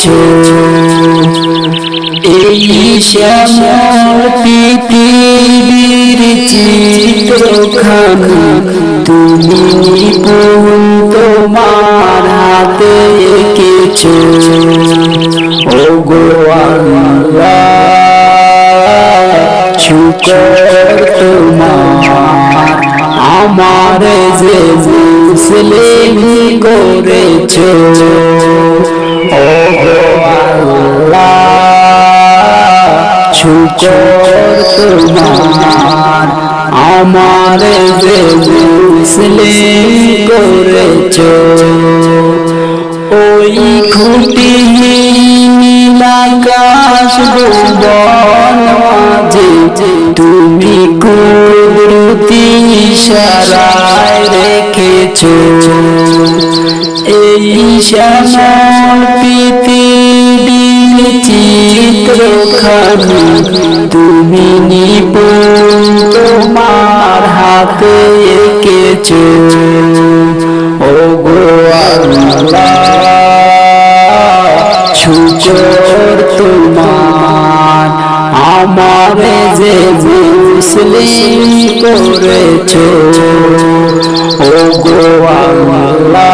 রেখেছো। এই শ্যামল পৃথিবীর চিত্রখানি তুমি নিপুণ তোমার হাতে এঁকেছো। ওগো আল্লাহ শুকর তোমার, আমার যে মুসলিম করেছো। ওগো আল্লাহ শুকর তোমার, আমার যে মুসলিম করেছো। ওই খুঁটিহীন আকাশ ভুবন মাঝে তুমি কুদরতি ইশারায় রেখেছো। এই শ্যামল পৃথিবীর চিত্রখানি তুমি নিপুণ তোমার হাতে এঁকেছো। ওগো আল্লাহ শুকর তোমার, আমার যে মুসলিম করেছো। ওগো আল্লাহ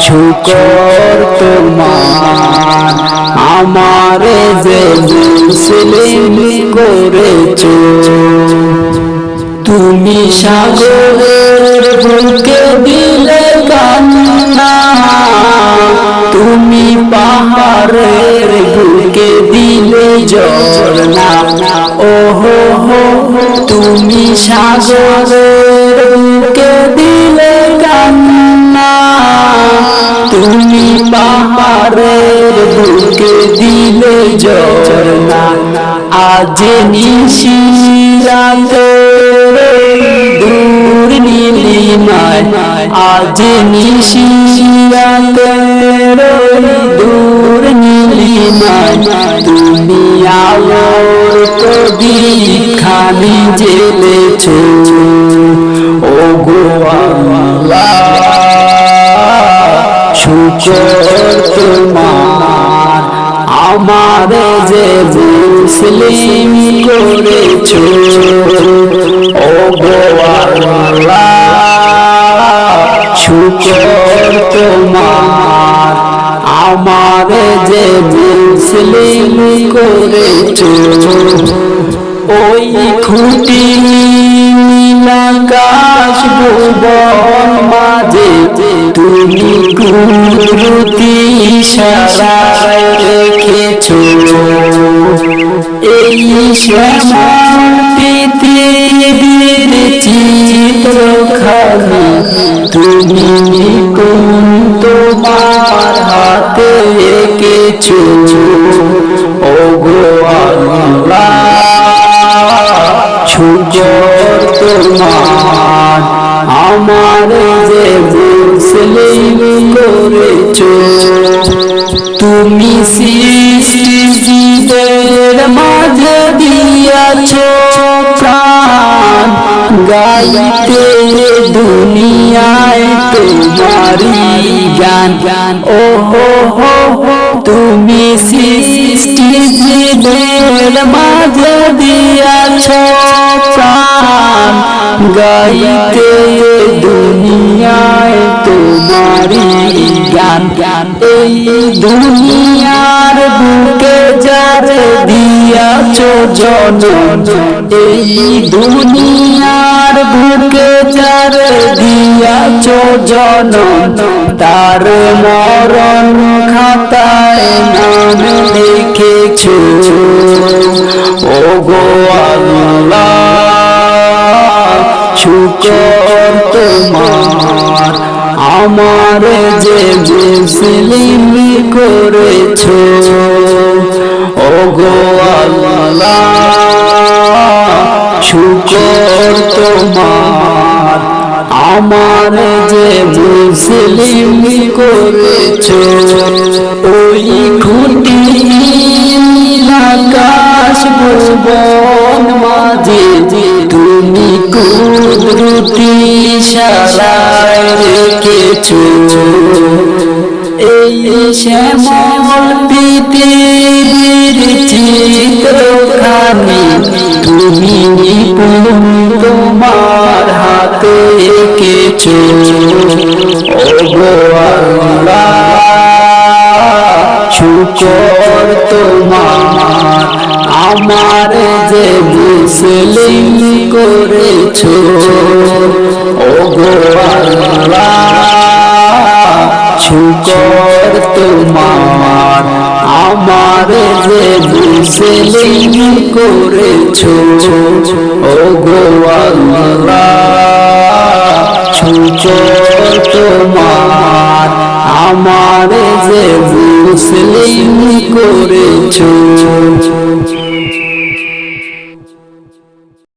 শুকর তোমার, আমার যে মুসলিম করেছো। তুমি সাগরের বুকে দিলে কান্না, তুমি পাহাড়ের বুকে দিলে ঝরনা। ওহো হো তুমি সাগরের বুকে দিলে কান্না, তুমি পাহাড়ের বুকে দিলে ঝরনা। আজ নিশিরাতে দূর নীলিমায়, আজ নিশিরাতে দূর নীলিমায় তুমি আলোর প্রদীপ খানি জ্বেলেছো। ওগো আল্লাহ শুকর তোমার, আমার যে মুসলিম করেছো। ওগো আল্লাহ শুকর তোমার, আমার যে মুসলিম করেছো। ওই খুঁটিহীন আকাশ ভুবন মাঝে তুমি কুদরতি ইশারায় রেখেছো। এই শ্যামল পৃথিবীর চিত্রখানি তুমি নিপুণ তোমার হাতে এঁকেছো। ওগো আল্লাহ শুকর তোমার, আমার যে মুসলিম করেছো। তুমি সৃষ্টিজীবের মাঝে দিয়াছো প্রাণ, গাইতে দুনিয়ায় তোমারি গান। ওহো হো তুমি সৃষ্টিজীবের মাঝে দিয়াছো প্রাণ, গাইতে দুনিয়ায় তোমারি গান। এই দুনিয়ার বুকে যারে দিয়াছো জনম, এই দুনিয়ার বুকে যারে দিয়াছো জনম, তার মরণ খাতায় নাম লিখেছো। ওগো আল্লাহ শুকর তোমার, আমার যে মুসলিম করেছো। ওগো আল্লাহ শুকর তোমার, আমার যে মুসলিম করেছো। ওই খুঁটিহীন আকাশ ভুবন মাঝে তুমি কুদরতি ইশারায় রেখেছো। এই শ্যামল পৃথিবীর চিত্রখানি তুমি তোমার হাতে এঁকেছো ওগো আল্লাহ শুকর তোমার আমার যে মুসলিম করেছো ওগো আল্লাহ শুকর তোমার আমার যে মুসলিম করেছো ওগো আল্লাহ শুকর তোমার আমার যে মুসলিম করেছো।